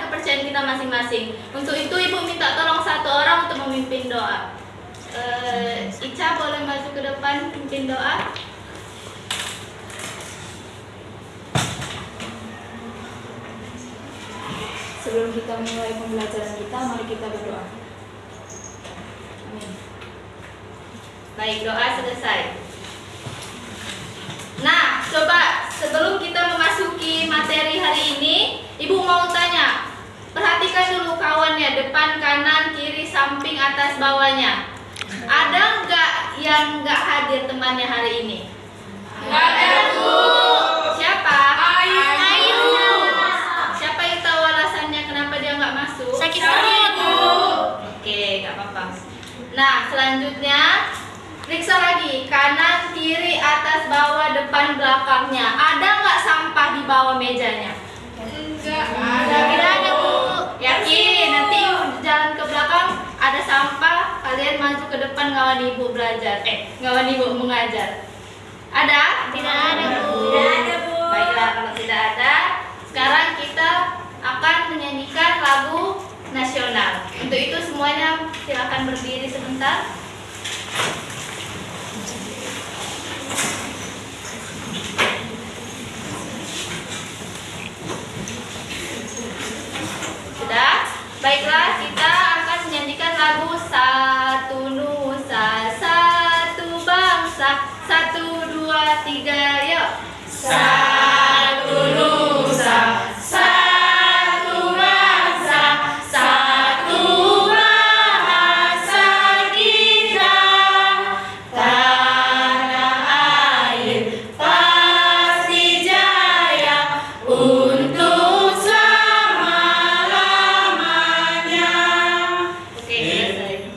kepercayaan kita masing-masing. Untuk itu Ibu minta tolong satu orang untuk memimpin doa. Ica boleh maju ke depan pimpin doa. Sebelum kita mulai pembelajaran kita, mari kita berdoa. Amin. Baik, doa selesai. Nah, coba sebelum kita memasuki materi hari ini, Ibu mau tanya. Perhatikan dulu kawannya, depan, kanan, kiri, samping, atas, bawahnya. Ada nggak yang nggak hadir temannya hari ini? Nggak ada, Bu. Siapa? Ayu. Siapa yang tahu alasannya kenapa dia nggak masuk? Sakit perut, Bu. Oke, nggak apa-apa. Nah, selanjutnya periksa lagi kanan, kiri, atas, bawah, depan, belakangnya. Ada nggak sampah di bawah mejanya? Enggak Ada, Bu. Yakin? Nanti jalan ke belakang ada sampah, kalian maju ke depan ngawan Ibu belajar. Ngawan Ibu mengajar. Ada? Tidak ada, Bu. Tidak ada, Bu. Baiklah, kalau tidak ada, sekarang kita akan menyanyikan lagu nasional. Untuk itu semuanya silakan berdiri sebentar. Sudah? Baiklah, kita akan menyanyikan lagu Satu Nusa, Satu Bangsa. 1, 2, 3, yuk. Satu nusa, satu bangsa, satu bahasa kita. Tanah air pasti jaya untuk selama-lamanya. Oke, selesai.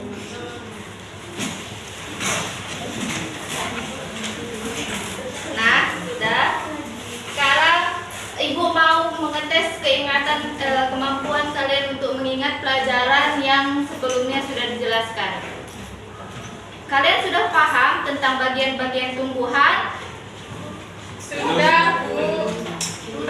Nah, sudah. Sekarang Ibu mau mengetes keingatan kemampuan kalian untuk mengingat pelajaran yang sebelumnya sudah dijelaskan. Kalian sudah paham tentang bagian-bagian tumbuhan? Sudah, Bu.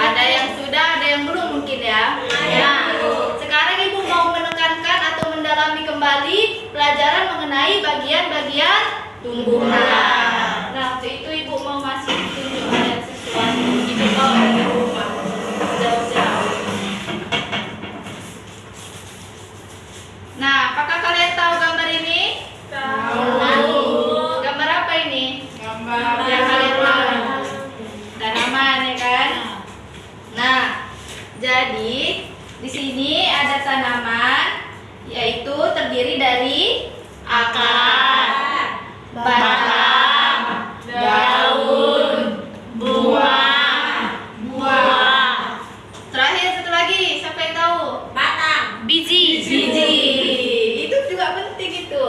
Ada yang sudah, ada yang belum mungkin ya. Nah, sekarang Ibu mau menekankan atau mendalami kembali pelajaran mengenai bagian-bagian tumbuhan. Nah, untuk itu Ibu mau masih tunjuk ada sesuatu. Ibu bawa dari rumah jauh-jauh. Nah, apakah kalian tahu gambar ini? Tahu. Gambar apa ini? Gambar Yang kalian tahu. Tanaman ya kan? Nah, jadi di sini ada tanaman yaitu terdiri dari akar, batang, daun, buah. Terakhir satu lagi, siapa yang tahu? batang, Biji. Itu juga penting itu.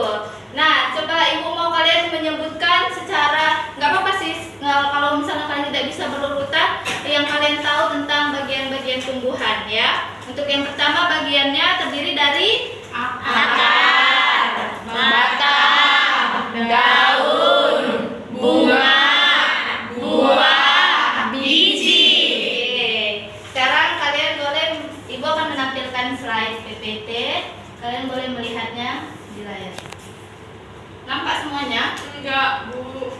Nah, coba Ibu mau kalian menyebutkan secara nggak apa-apa sih kalau misalnya kalian tidak bisa berurutan yang kalian tahu tentang bagian-bagian tumbuhan ya. Untuk yang pertama bagiannya terdiri dari akar, batang, daun, bunga, buah, biji. Oke. Sekarang kalian boleh, Ibu akan menampilkan slide PPT. Kalian boleh melihatnya di layar. Nampak semuanya? Enggak, Bu.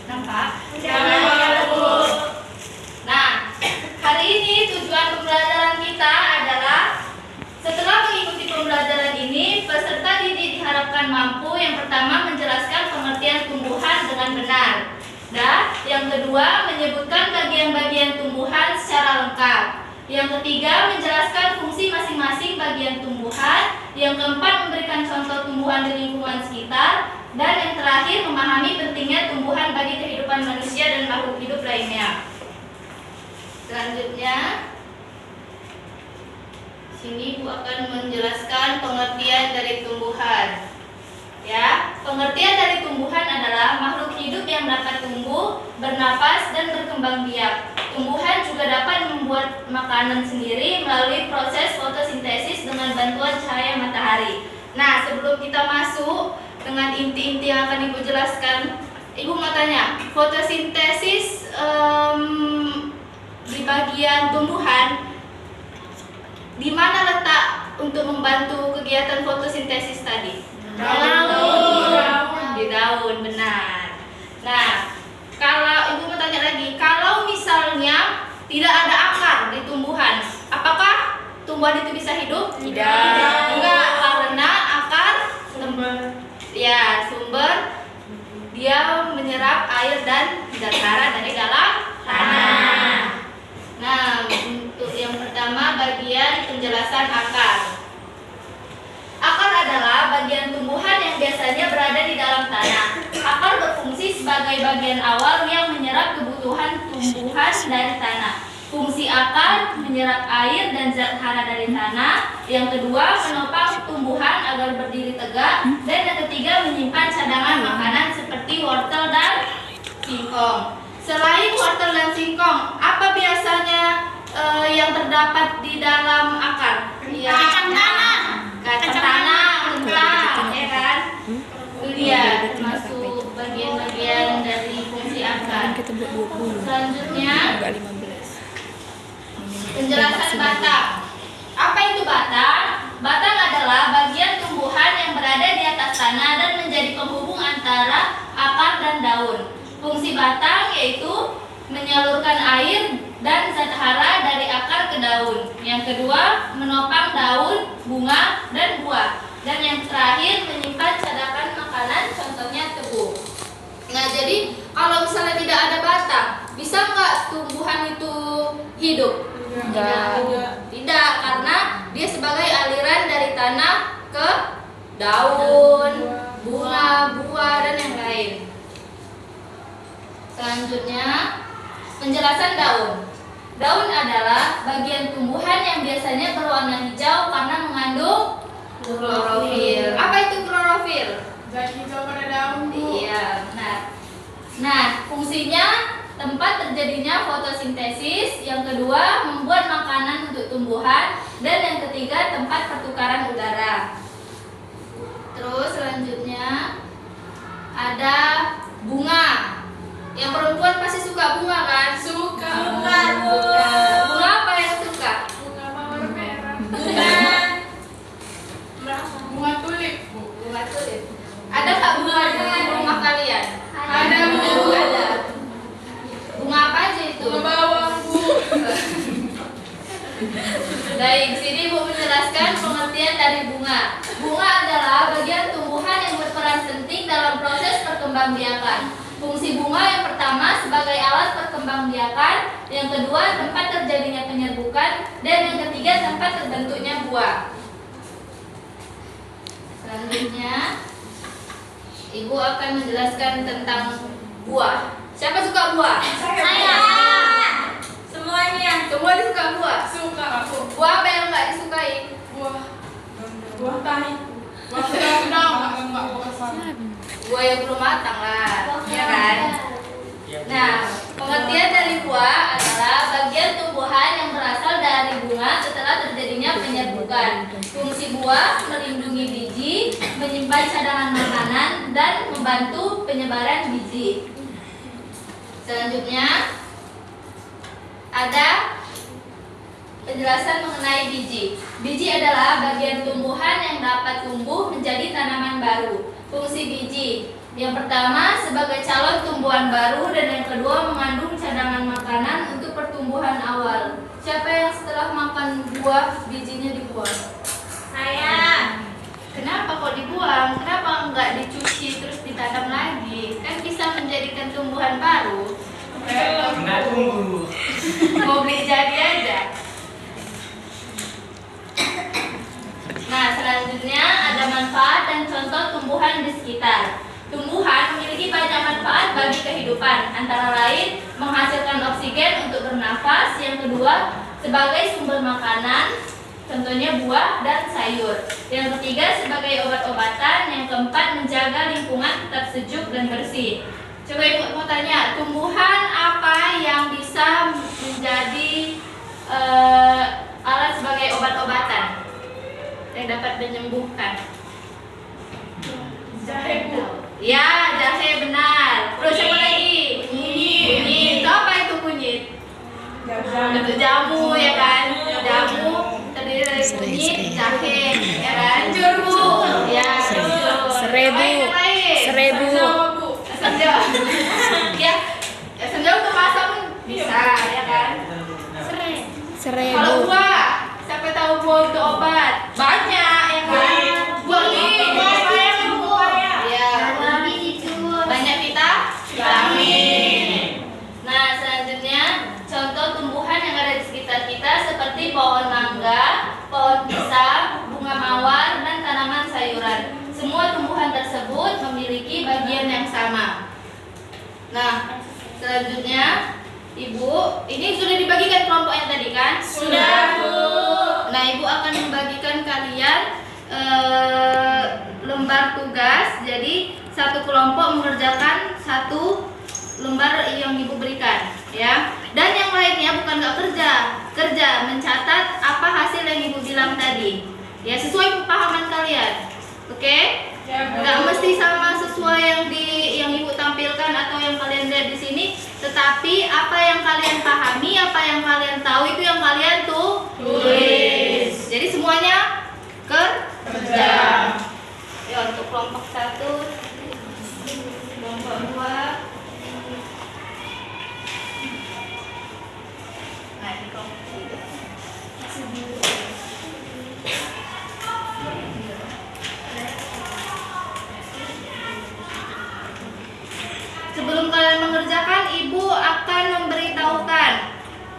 Nampak? Enggak, Bu. Nah, hari ini tujuan pembelajaran kita adalah setelah mengikuti pembelajaran ini, peserta didik diharapkan mampu yang pertama menjelaskan pengertian tumbuhan dengan benar. Dan yang kedua, menyebutkan bagian-bagian tumbuhan secara lengkap. Yang ketiga, menjelaskan fungsi masing-masing bagian tumbuhan. Yang keempat, memberikan contoh tumbuhan di lingkungan sekitar. Dan yang terakhir, memahami pentingnya tumbuhan bagi kehidupan manusia dan makhluk hidup lainnya. Selanjutnya, sini Bu akan menjelaskan pengertian dari tumbuhan. Ya, pengertian dari tumbuhan adalah makhluk hidup yang dapat tumbuh, bernapas, dan berkembang biak. Tumbuhan juga dapat membuat makanan sendiri melalui proses fotosintesis dengan bantuan cahaya matahari. Nah, sebelum kita masuk dengan inti-inti yang akan Ibu jelaskan, Ibu mau tanya, fotosintesis di bagian tumbuhan, di mana letak untuk membantu kegiatan fotosintesis tadi? Daun. Di daun, benar. Nah, kalau ibu mau tanya lagi, kalau misalnya tidak ada akar di tumbuhan, apakah tumbuhan itu bisa hidup? Tidak. Enggak, karena akar Sumber. sumber dia menyerap air dan zat hara dari dalam tanah. Nah, untuk yang pertama bagian penjelasan akar. Akar adalah bagian tumbuhan yang biasanya berada di dalam tanah. Akar berfungsi sebagai bagian awal yang menyerap kebutuhan tumbuhan dari tanah. Fungsi akar menyerap air dan zat hara dari tanah. Yang kedua, menopang tumbuhan agar berdiri tegak. Dan yang ketiga, menyimpan cadangan makanan seperti wortel dan singkong. Selain wortel dan singkong, apa biasanya yang terdapat di dalam akar? Kacang tanah. Kacang tanah, kentang, ya kan? Itu dia termasuk bagian-bagian dari fungsi akar. Kita buat 20. Selanjutnya, Enggak 15. penjelasan batang. Apa itu batang? Batang adalah bagian tumbuhan yang berada di atas tanah dan menjadi penghubung antara akar dan daun. Fungsi batang yaitu menyalurkan air dan zat hara dari akar ke daun. Yang kedua, menopang daun, bunga, dan buah. Dan yang terakhir, menyimpan cadangan makanan, contohnya tebu. Nah, jadi kalau misalnya tidak ada batang, bisa nggak tumbuhan itu hidup? Tidak, karena dia sebagai aliran dari tanah ke daun, bunga, buah, dan yang lain. Selanjutnya, penjelasan daun. Daun adalah bagian tumbuhan yang biasanya berwarna hijau karena mengandung klorofil. Apa itu klorofil? Zat hijau pada daun, Bu. Iya, benar. Nah, fungsinya tempat terjadinya fotosintesis. Yang kedua, membuat makanan untuk tumbuhan. Dan yang ketiga, tempat pertukaran udara. Terus selanjutnya ada bunga. Yang perempuan pasti suka bunga kan? Suka. Bunga apa yang suka? Bunga mawar merah. Bunga tulip, Bu. Bunga tulip. Ada nggak bunga di rumah kalian? Ada, Bu. Ada. Bunga apa aja itu? Bunga bawang, Bu. Baik, sini Bu menjelaskan pengertian dari bunga. Bunga adalah bagian tumbuhan yang berperan penting dalam proses perkembangbiakan. Fungsi bunga yang pertama sebagai alat perkembangbiakan, yang kedua tempat terjadinya penyerbukan, dan yang ketiga tempat terbentuknya buah. Selanjutnya, Ibu akan menjelaskan tentang buah. Siapa suka buah? Saya. Semuanya. Semua suka buah. Suka aku. Buah apa yang nggak disukai? Buah tahi. Buah sedang. Enggak, buah sana. Buah yang belum matang lah, ya kan? Nah, pengertian dari buah adalah bagian tumbuhan yang berasal dari bunga setelah terjadinya penyerbukan. Fungsi buah melindungi biji, menyimpan cadangan makanan, dan membantu penyebaran biji. Selanjutnya ada penjelasan mengenai biji. Biji adalah bagian tumbuhan yang dapat tumbuh menjadi tanaman baru. Fungsi biji, yang pertama sebagai calon tumbuhan baru, dan yang kedua mengandung cadangan makanan untuk pertumbuhan awal. Siapa yang setelah makan buah bijinya dibuang? Saya. Kenapa kok dibuang? Kenapa enggak dicuci terus ditanam lagi? Kan bisa menjadikan tumbuhan baru. Enggak tunggu. Mau beli jadi aja. Nah, selanjutnya ada manfaat dan contoh tumbuhan di sekitar. Tumbuhan memiliki banyak manfaat bagi kehidupan, antara lain menghasilkan oksigen untuk bernafas, yang kedua sebagai sumber makanan, contohnya buah dan sayur, yang ketiga sebagai obat-obatan, yang keempat menjaga lingkungan tetap sejuk dan bersih. Coba Ibu mau tanya, tumbuhan apa yang bisa menjadi alat sebagai obat-obatan yang dapat menyembuhkan? Jahe, Bu. Ya, jahe benar. Terus siapa lagi? Kunyit. Itu apa itu kunyit? Bentuk jamu ya kan? Jamu terdiri dari kunyit, jahe, ya kan? Jeruk, ya. Seribu. Asam jawa. Ya, asam jawa untuk masak pun bisa, ya kan? Kalau Seribu. buah, siapa tahu buah untuk obat? Banyak, ya kan? Buah ini, ya. Banyak vitamin. Nah, selanjutnya contoh tumbuhan yang ada di sekitar kita seperti pohon mangga, pohon pisang, bunga mawar, dan tanaman sayuran. Semua tumbuhan tersebut memiliki bagian yang sama. Nah, selanjutnya Ibu, ini sudah dibagikan kelompok yang tadi kan? Sudah, Bu. Nah, Ibu akan membagikan kalian lembar tugas. Jadi satu kelompok mengerjakan satu lembar yang Ibu berikan, ya. Dan yang lainnya bukan nggak kerja mencatat apa hasil yang Ibu bilang tadi, ya, sesuai pemahaman kalian. Oke? Nggak mesti sama sesuai yang Ibu tampilkan atau yang kalian lihat di sini, tetapi apa yang kalian pahami, apa yang kalian tahu itu yang kalian tulis. Jadi semuanya kerja. Ya, untuk kelompok 1, kelompok 2. Nah, ini kelompok 3. Sebelum kalian mengerjakan, Ibu akan memberitahukan.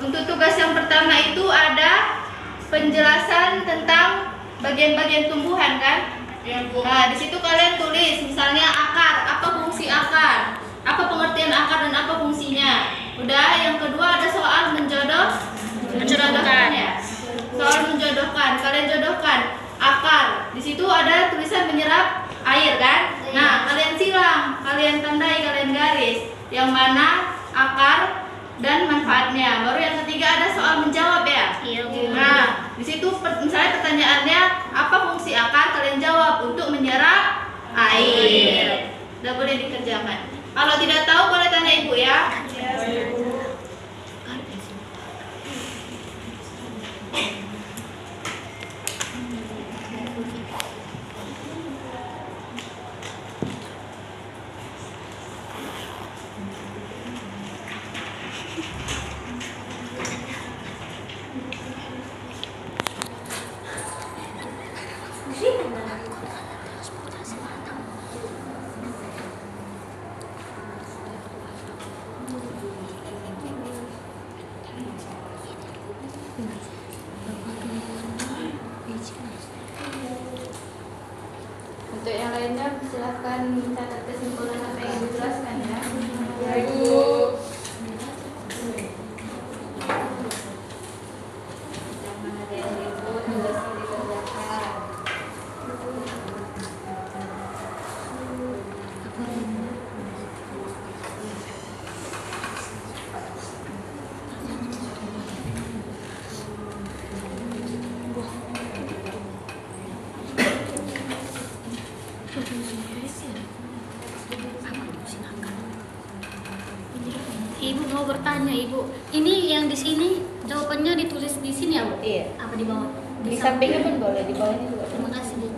Untuk tugas yang pertama itu ada penjelasan tentang bagian-bagian tumbuhan kan? Nah, di situ kalian tulis misalnya akar, apa fungsi akar, apa pengertian akar dan apa fungsinya. Udah, yang kedua ada soal menjodohkan ya. Soal menjodohkan, kalian jodohkan akar. Di situ ada tulisan menyerap air kan? Nah, kalian silang, kalian tandai, kalian garis yang mana akar dan manfaatnya. Baru yang ketiga ada soal menjawab ya. Nah, di situ misalnya pertanyaannya apa fungsi akar, kalian jawab untuk menyerap air. Udah boleh dikerjakan. Kalau tidak tahu boleh tanya Ibu ya. Untuk yang lainnya silahkan catat kesimpulan apa yang dijelaskan ya. Ibu. Jangan ada yang ribut, tugasnya dikerjakan. Ibu mau bertanya, Ibu. Ini yang di sini jawabannya ditulis di sini ya, Bu? Iya. Apa di bawah? Di sampingnya pun boleh, di bawahnya juga. Terima kasih, Bu.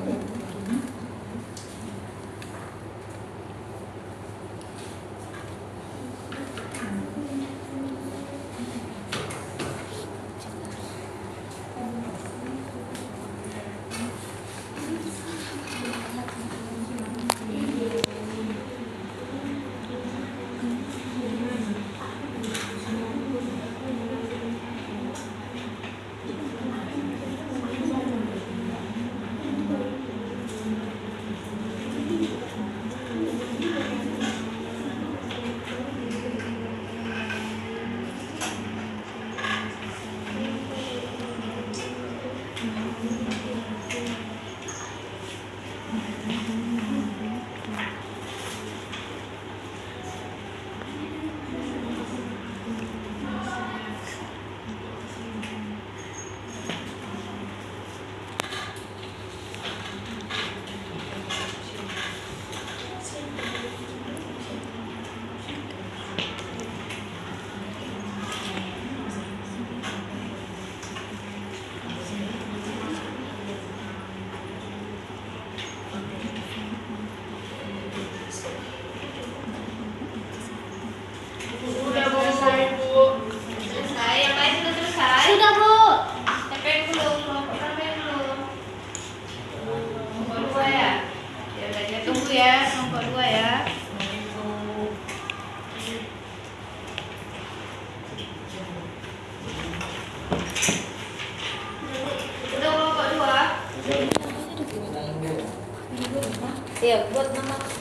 Iya, buat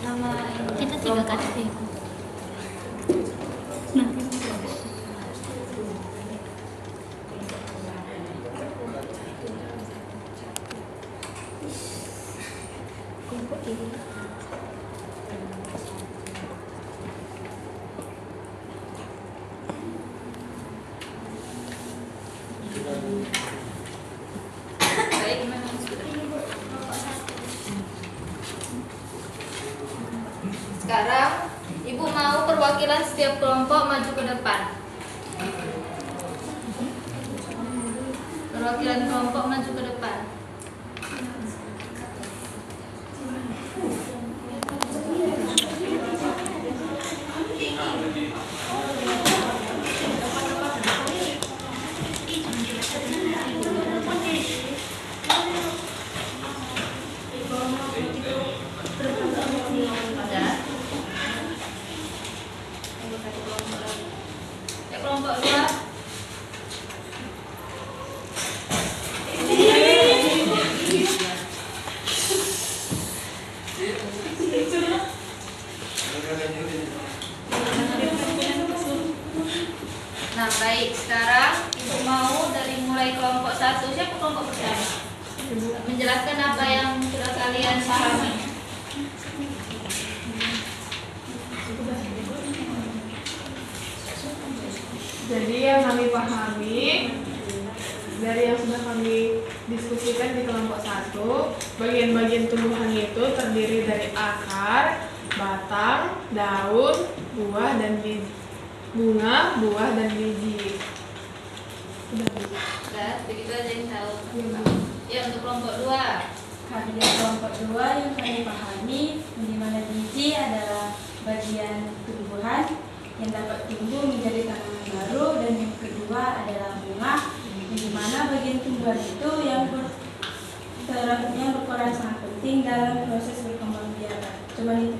nama Kita 3 kali deh. kelompok ini. Baik, sekarang Ibu mau perwakilan setiap kelompok maju ke depan. Perwakilan kelompok maju ke depan. Kelompok 2. Nah, baik. Sekarang Ibu mau dari mulai kelompok 1. Siapa kelompok pertama? Menjelaskan apa yang sudah kalian pahami. Jadi yang kami pahami dari yang sudah kami diskusikan di kelompok 1, bagian-bagian tumbuhan itu terdiri dari akar, batang, daun, buah dan biji. Bunga, buah dan biji. Udah, begitu aja yang tahu. Ya, untuk kelompok 2. Kami dari kelompok 2 yang kami pahami, di mana biji adalah bagian tumbuhan yang dapat tumbuh menjadi tanaman baru, dan yang kedua adalah bunga, di mana bagian tumbuhan itu yang berperan sangat penting dalam proses berkembangbiakan. Coba itu.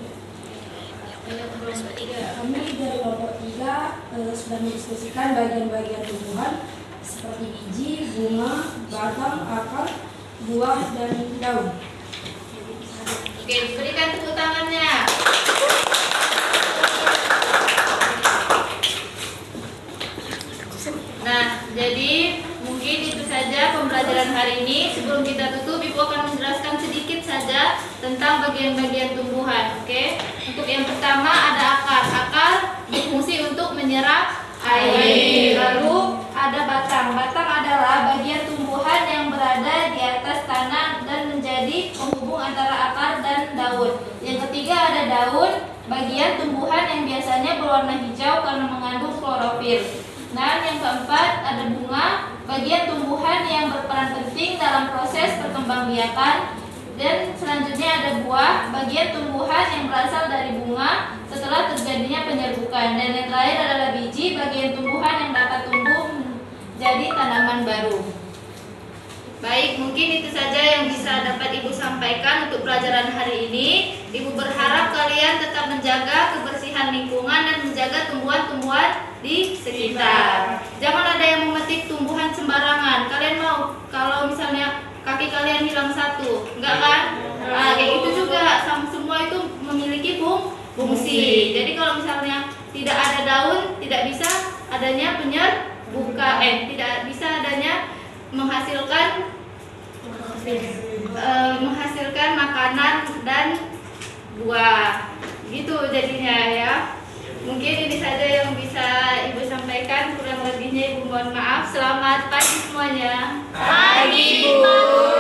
Kelompok 3. Kami dari kelompok 3 sudah mendiskusikan bagian-bagian tumbuhan seperti biji, bunga, batang, akar, buah, dan daun. Oke, berikan tepuk tangannya. Nah, jadi mungkin itu saja pembelajaran hari ini. Sebelum kita tutup, Ibu akan menjelaskan sedikit saja tentang bagian-bagian tumbuhan. Oke, untuk yang pertama ada akar. Akar berfungsi untuk menyerap air. Lalu ada batang. Batang adalah bagian tumbuhan yang berada di atas tanah dan menjadi penghubung antara akar dan daun. Yang ketiga ada daun, bagian tumbuhan yang biasanya berwarna hijau karena mengandung klorofil. Nah, yang keempat ada bunga, bagian tumbuhan yang berperan penting dalam proses perkembangbiakan. Dan selanjutnya ada buah, bagian tumbuhan yang berasal dari bunga setelah terjadinya penyerbukan. Dan yang terakhir adalah biji, bagian tumbuhan yang dapat tumbuh menjadi tanaman baru. Baik, mungkin itu saja yang bisa dapat Ibu sampaikan untuk pelajaran hari ini. Ibu berharap kalian tetap menjaga kebersihan lingkungan dan menjaga tumbuhan-tumbuhan di sekitar. Jangan ada yang memetik tumbuhan sembarangan. Kalian mau kalau misalnya kaki kalian hilang satu, enggak kan? Nah, kayak gitu juga. Semua itu memiliki fungsi. Jadi kalau misalnya tidak ada daun, tidak bisa adanya tidak bisa adanya menghasilkan makanan dan buah. Gitu jadinya ya. Mungkin ini saja yang bisa Ibu sampaikan, kurang lebihnya Ibu mohon maaf. Selamat pagi semuanya. Pagi, Bu.